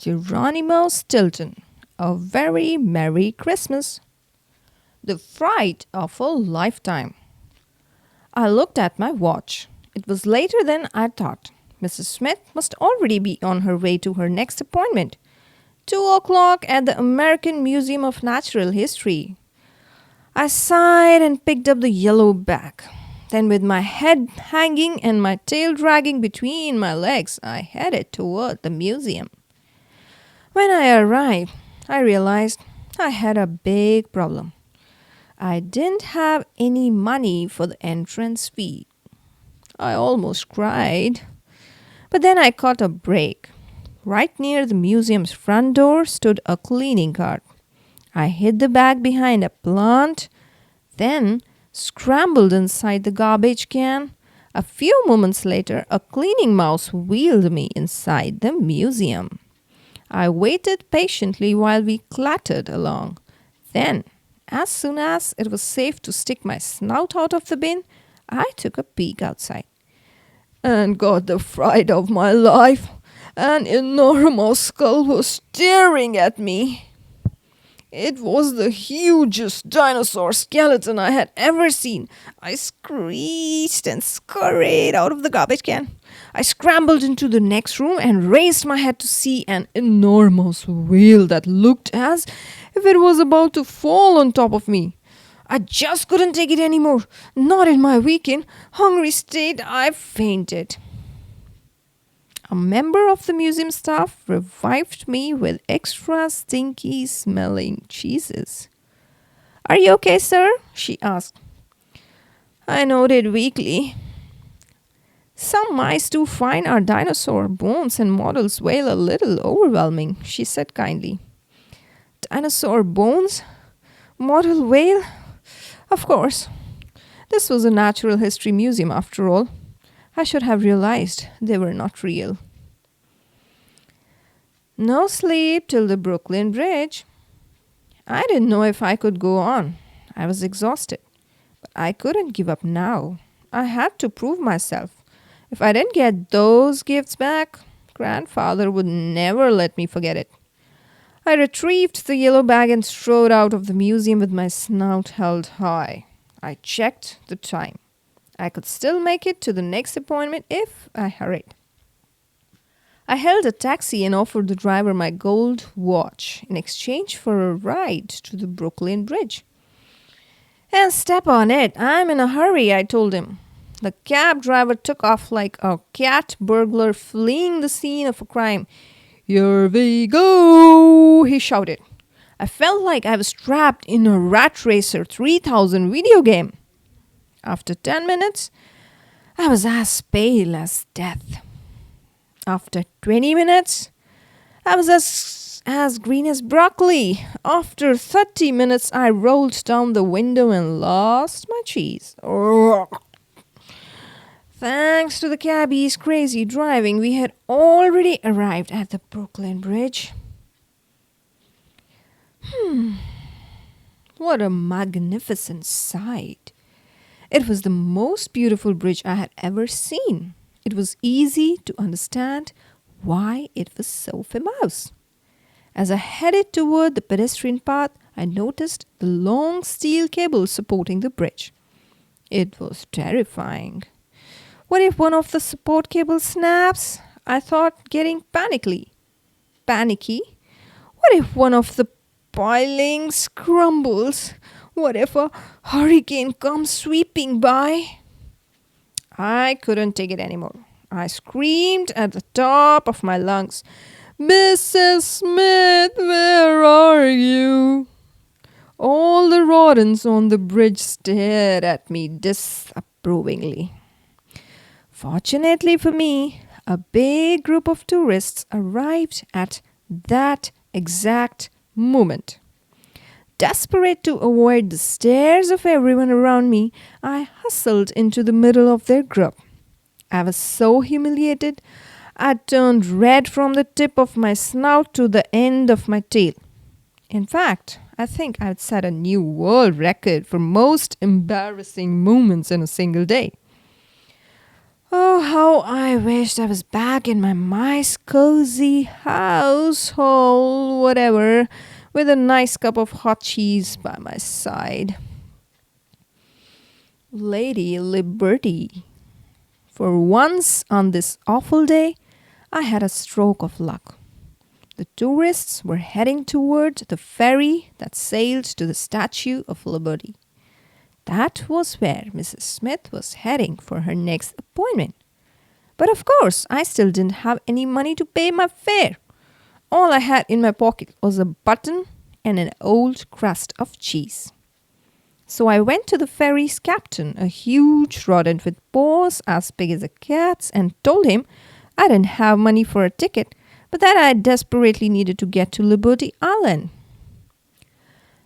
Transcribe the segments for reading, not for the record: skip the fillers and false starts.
Geronimo Stilton. A very Merry Christmas. The fright of a lifetime. I looked at my watch. It was later than I thought. Mrs. Smith must already be on her way to her next appointment. 2 o'clock at the American Museum of Natural History. I sighed and picked up the yellow bag. Then, with my head hanging and my tail dragging between my legs, I headed toward the museum. When I arrived, I realized I had a big problem. I didn't have any money for the entrance fee. I almost cried. But then I caught a break. Right near the museum's front door stood a cleaning cart. I hid the bag behind a plant, then scrambled inside the garbage can. A few moments later, a cleaning mouse wheeled me inside the museum. I waited patiently while we clattered along. Then, as soon as it was safe to stick my snout out of the bin, I took a peek outside and got the fright of my life. An enormous skull was staring at me. It was the hugest dinosaur skeleton I had ever seen. I screeched and scurried out of the garbage can. I scrambled into the next room and raised my head to see an enormous whale that looked as if it was about to fall on top of me. I just couldn't take it anymore. Not in my weakened, hungry state. I fainted. A member of the museum staff revived me with extra stinky smelling cheeses. "Are you okay, sir?" she asked. I nodded weakly. "Some mice do find our dinosaur bones and models whale a little overwhelming," she said kindly. Dinosaur bones? Model whale? Of course. This was a natural history museum after all. I should have realized they were not real. No sleep till the Brooklyn Bridge. I didn't know if I could go on. I was exhausted. But I couldn't give up now. I had to prove myself. If I didn't get those gifts back, Grandfather would never let me forget it. I retrieved the yellow bag and strode out of the museum with my snout held high. I checked the time. I could still make it to the next appointment if I hurried. I hailed a taxi and offered the driver my gold watch in exchange for a ride to the Brooklyn Bridge. "And step on it. I'm in a hurry," I told him. The cab driver took off like a cat burglar fleeing the scene of a crime. "Here we go," he shouted. I felt like I was trapped in a Rat Racer 3000 video game. After 10 minutes, I was as pale as death. After 20 minutes, I was as green as broccoli. After 30 minutes, I rolled down the window and lost my cheese. Thanks to the cabbie's crazy driving, we had already arrived at the Brooklyn Bridge. What a magnificent sight. It was the most beautiful bridge I had ever seen. It was easy to understand why it was so famous. As I headed toward the pedestrian path, I noticed the long steel cable supporting the bridge. It was terrifying. What if one of the support cables snaps? I thought, getting panicky. What if one of the pilings crumbles? What if a hurricane comes sweeping by? I couldn't take it anymore. I screamed at the top of my lungs, "Mrs. Smith, where are you?" All the rodents on the bridge stared at me disapprovingly. Fortunately for me, a big group of tourists arrived at that exact moment. Desperate to avoid the stares of everyone around me, I hustled into the middle of their group. I was so humiliated, I turned red from the tip of my snout to the end of my tail. In fact, I think I'd set a new world record for most embarrassing moments in a single day. Oh, how I wished I was back in my nice, cozy household, whatever, with a nice cup of hot cheese by my side. Lady Liberty. For once on this awful day, I had a stroke of luck. The tourists were heading toward the ferry that sailed to the Statue of Liberty. That was where Mrs. Smith was heading for her next appointment. But of course, I still didn't have any money to pay my fare. All I had in my pocket was a button and an old crust of cheese. So I went to the ferry's captain, a huge rodent with paws as big as a cat's, and told him I didn't have money for a ticket, but that I desperately needed to get to Liberty Island.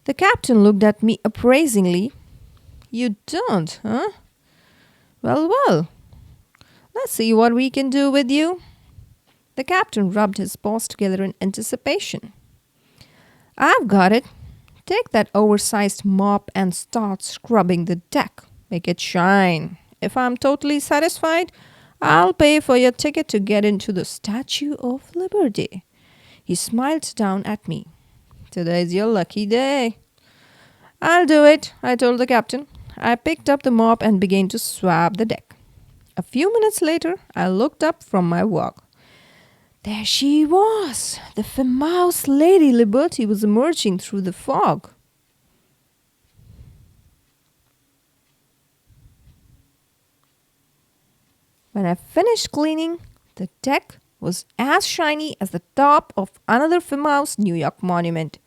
The captain looked at me appraisingly. You don't, huh? Well, let's see what we can do with you. The captain rubbed his paws together in anticipation. I've got it. Take that oversized mop and start scrubbing the deck. Make it shine. If I'm totally satisfied, I'll pay for your ticket to get into the Statue of Liberty. He smiled down at me. Today's your lucky day. I'll do it, I told the captain. I picked up the mop and began to swab the deck. A few minutes later, I looked up from my walk. There she was. The famous Lady Liberty was emerging through the fog. When I finished cleaning, the deck was as shiny as the top of another famous New York monument,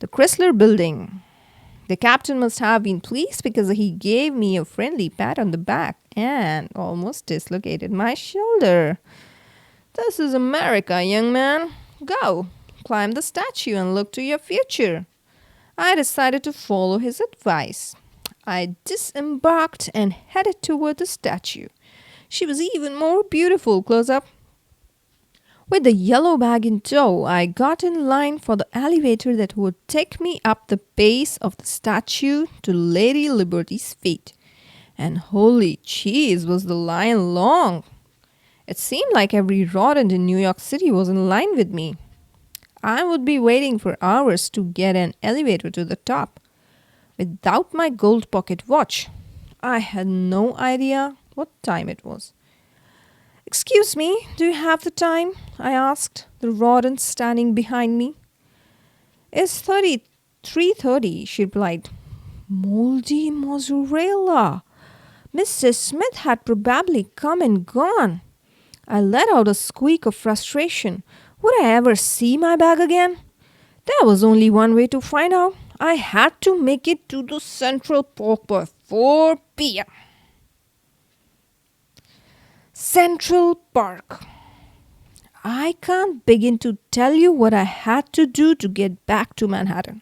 the Chrysler Building. The captain must have been pleased because he gave me a friendly pat on the back and almost dislocated my shoulder. This is America, young man. Go, climb the statue and look to your future. I decided to follow his advice. I disembarked and headed toward the statue. She was even more beautiful close up. With the yellow bag in tow, I got in line for the elevator that would take me up the base of the statue to Lady Liberty's feet. And holy cheese, was the line long! It seemed like every rodent in New York City was in line with me. I would be waiting for hours to get an elevator to the top. Without my gold pocket watch, I had no idea what time it was. Excuse me, do you have the time? I asked, the rodent standing behind me. It's 3:30, she replied. Moldy mozzarella. Mrs. Smith had probably come and gone. I let out a squeak of frustration. Would I ever see my bag again? There was only one way to find out. I had to make it to the Central Park by 4 p.m. Central Park. I can't begin to tell you what I had to do to get back to Manhattan.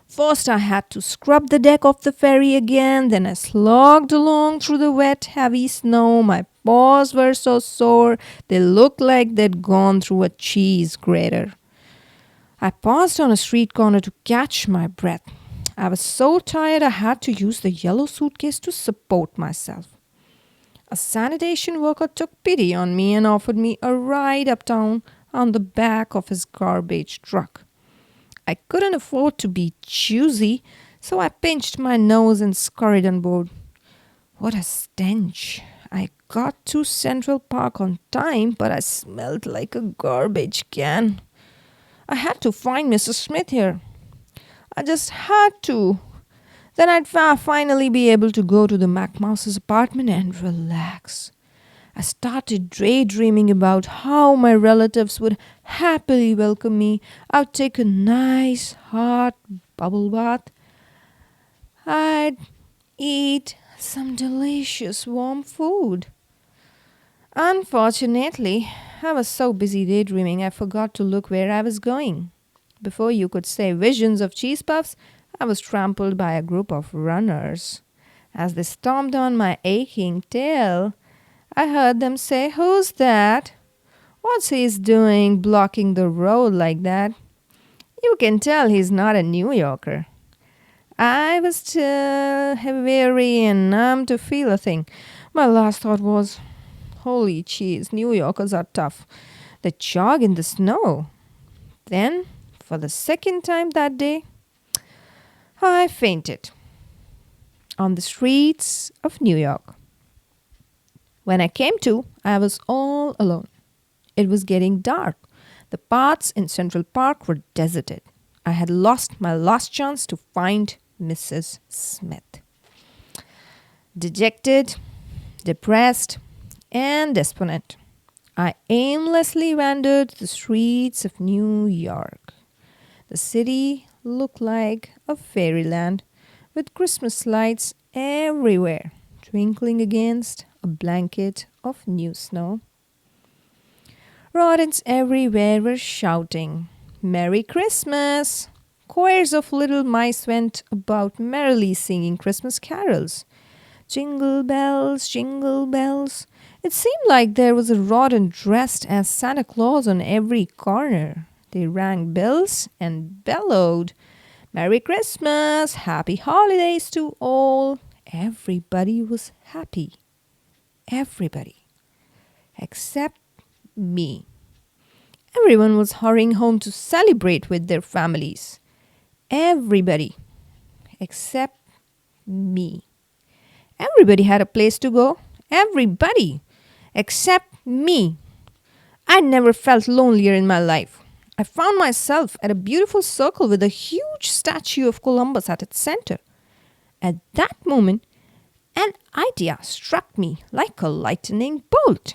First, I had to scrub the deck of the ferry again. Then I slogged along through the wet, heavy snow. My paws were so sore, they looked like they'd gone through a cheese grater. I paused on a street corner to catch my breath. I was so tired I had to use the yellow suitcase to support myself. A sanitation worker took pity on me and offered me a ride uptown on the back of his garbage truck. I couldn't afford to be choosy, so I pinched my nose and scurried on board. What a stench! I got to Central Park on time, but I smelled like a garbage can. I had to find Mrs. Smith here. I just had to. Then I'd finally be able to go to the McMouse's apartment and relax. I started daydreaming about how my relatives would happily welcome me. I'd take a nice hot bubble bath. I'd eat some delicious warm food. Unfortunately, I was so busy daydreaming I forgot to look where I was going. Before you could say visions of cheese puffs, I was trampled by a group of runners. As they stomped on my aching tail, I heard them say, "Who's that? What's he doing blocking the road like that?" You can tell he's not a New Yorker. I was too weary and numb to feel a thing. My last thought was, Holy cheese, New Yorkers are tough. They jog in the snow. Then, for the second time that day, I fainted on the streets of New York. When I came to, I was all alone. It was getting dark. The paths in Central Park were deserted. I had lost my last chance to find Mrs. Smith. Dejected, depressed, and despondent, I aimlessly wandered the streets of New York. The city looked like a fairyland with Christmas lights everywhere, twinkling against a blanket of new snow. Rodents everywhere were shouting, "Merry Christmas!" Choirs of little mice went about merrily singing Christmas carols. Jingle bells, jingle bells. It seemed like there was a rodent dressed as Santa Claus on every corner. They rang bells and bellowed, "Merry Christmas! Happy holidays to all!" Everybody was happy. Everybody. Except me. Everyone was hurrying home to celebrate with their families. Everybody. Except me. Everybody had a place to go. Everybody. Except me. I'd never felt lonelier in my life. I found myself at a beautiful circle with a huge statue of Columbus at its center. At that moment, an idea struck me like a lightning bolt.